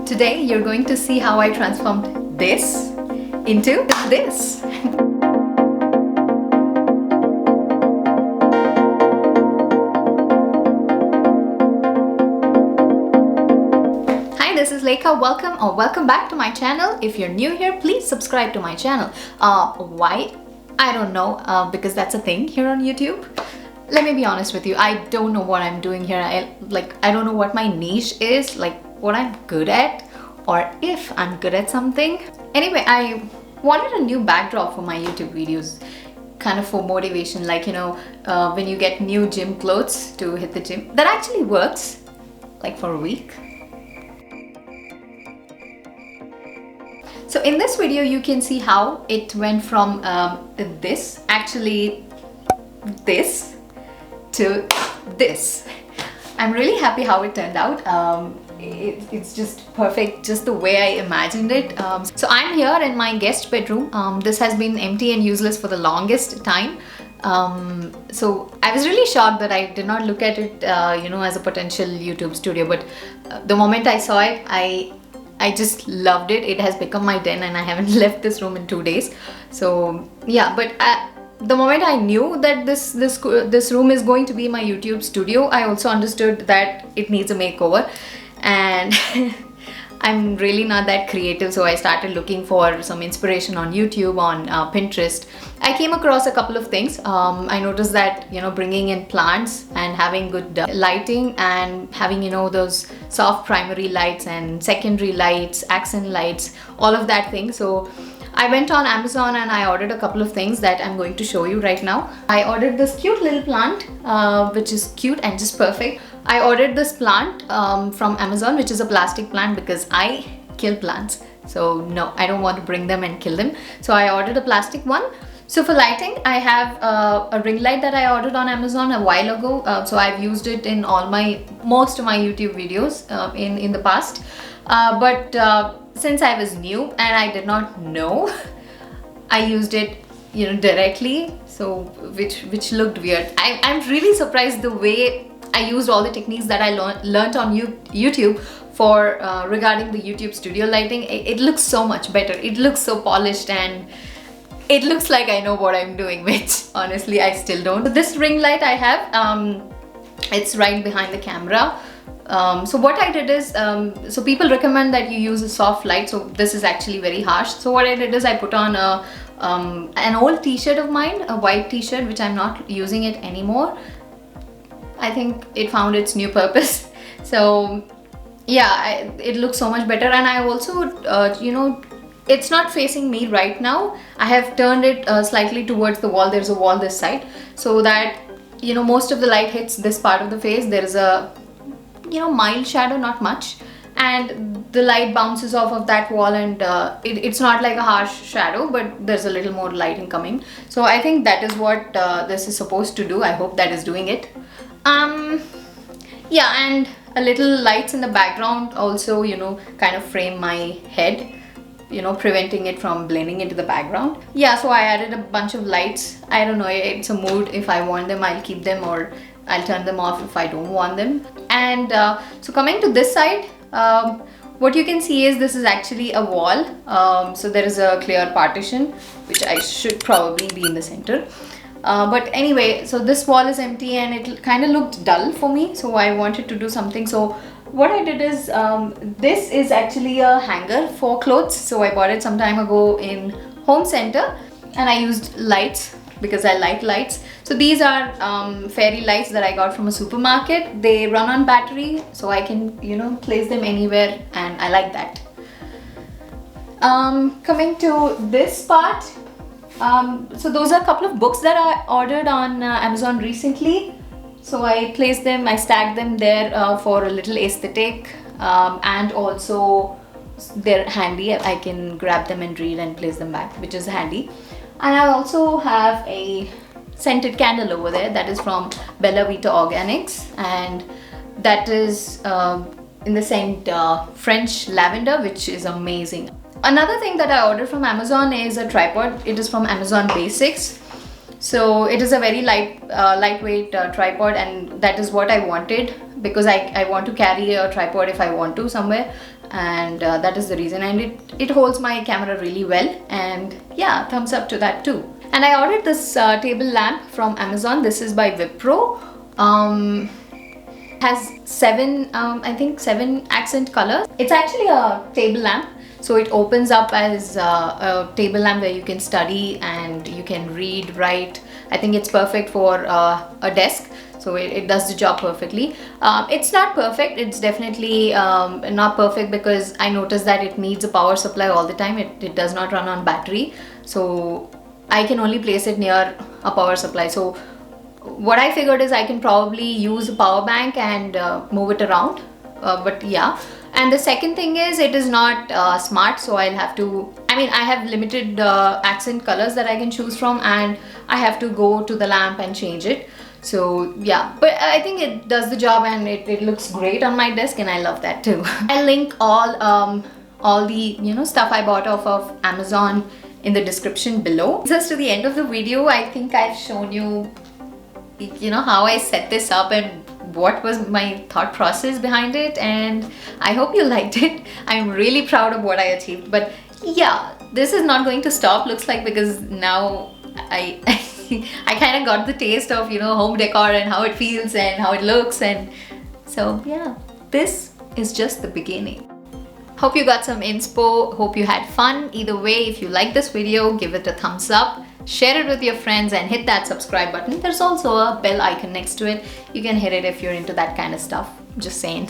Today you're going to see how I transformed this into this. Hi, this is Lekha. Welcome back to my channel. If you're new here, please subscribe to my channel. Why? I don't know, because that's a thing here on YouTube. Let me be honest with you, I don't know what I'm doing here. I don't know what my niche is, like what I'm good at, or if I'm good at something. Anyway, I wanted a new backdrop for my YouTube videos, kind of for motivation, like, you know, when you get new gym clothes to hit the gym. That actually works, like for a week. So in this video, you can see how it went from this to this. I'm really happy how it turned out. It's just perfect, just the way I imagined it. So I'm here in my guest bedroom. This has been empty and useless for the longest time. So I was really shocked that I did not look at it, you know, as a potential YouTube studio. But the moment I saw it, I just loved it. It has become my den, and I haven't left this room in 2 days. So yeah, but the moment I knew that this room is going to be my YouTube studio, I also understood that it needs a makeover. And I'm really not that creative, so I started looking for some inspiration on YouTube, on Pinterest. I came across a couple of things. I noticed that, you know, bringing in plants and having good lighting and having, you know, those soft primary lights and secondary lights, accent lights, all of that thing. So I went on Amazon and I ordered a couple of things that I'm going to show you right now. I ordered this cute little plant, which is cute and just perfect. I ordered this plant from Amazon, which is a plastic plant, because I kill plants. So no, I don't want to bring them and kill them. So I ordered a plastic one. So for lighting, I have a ring light that I ordered on Amazon a while ago. So I've used it in most of my YouTube videos in the past. But since I was new and I did not know, I used it, you know, directly. So which looked weird. I'm really surprised the way I used all the techniques that I learned on YouTube for regarding the YouTube studio lighting. It looks so much better. It looks so polished, and it looks like I know what I'm doing, which honestly I still don't. So this ring light I have, it's right behind the camera. So what I did is, so people recommend that you use a soft light. So this is actually very harsh. So what I did is I put on an old t-shirt of mine, a white t-shirt, which I'm not using it anymore. I think it found its new purpose. So yeah, it looks so much better. And I also, you know, it's not facing me right now. I have turned it slightly towards the wall. There's a wall this side, so that, you know, most of the light hits this part of the face. There is a, you know, mild shadow, not much, and the light bounces off of that wall, and it's not like a harsh shadow, but there's a little more lighting coming. So I think that is what this is supposed to do. I hope that is doing it. Yeah, and a little lights in the background also, you know, kind of frame my head, you know, preventing it from blending into the background. Yeah, so I added a bunch of lights. I don't know, it's a mood. If I want them, I'll keep them, or I'll turn them off if I don't want them. And so coming to this side, what you can see is this is actually a wall. So there is a clear partition, which I should probably be in the center. But anyway, so this wall is empty and it kind of looked dull for me. So I wanted to do something. So what I did is, this is actually a hanger for clothes. So I bought it some time ago in Home Center, and I used lights because I like lights. So these are fairy lights that I got from a supermarket. They run on battery, so I can, you know, place them anywhere, and I like that. Coming to this part, so those are a couple of books that I ordered on Amazon recently. So I placed them, I stacked them there for a little aesthetic, and also they're handy. I can grab them and read and place them back, which is handy. And I also have a scented candle over there that is from Bella Vita Organics, and that is in the scent French lavender, which is amazing. Another thing that I ordered from Amazon is a tripod. It is from Amazon Basics. So it is a very lightweight tripod, and that is what I wanted, because I want to carry a tripod if I want to somewhere, and that is the reason. And it holds my camera really well, and yeah, thumbs up to that too. And I ordered this table lamp from Amazon. This is by Wipro. Has I think 7 accent colors. It's actually a table lamp, so it opens up as a table lamp where you can study and you can read, write. I think it's perfect for a desk, so it does the job perfectly. It's not perfect, it's definitely not perfect, because I noticed that it needs a power supply all the time. It does not run on battery, so I can only place it near a power supply. So what I figured is I can probably use a power bank and move it around, but yeah. And the second thing is, it is not smart, so I'll have to, I have limited accent colors that I can choose from, and I have to go to the lamp and change it. So yeah, but I think it does the job, and it looks great on my desk, and I love that too. I'll link all the stuff I bought off of Amazon in the description below. Just to the end of the video, I think I've shown you how I set this up and what was my thought process behind it, and I hope you liked it. I'm really proud of what I achieved. But yeah, this is not going to stop, looks like, because now I kind of got the taste of home decor and how it feels and how it looks, and so yeah, this is just the beginning. Hope you got some inspo, hope you had fun. Either way, if you like this video, give it a thumbs up, share it with your friends, and hit that subscribe button. There's also a bell icon next to it. You can hit it if you're into that kind of stuff. Just saying.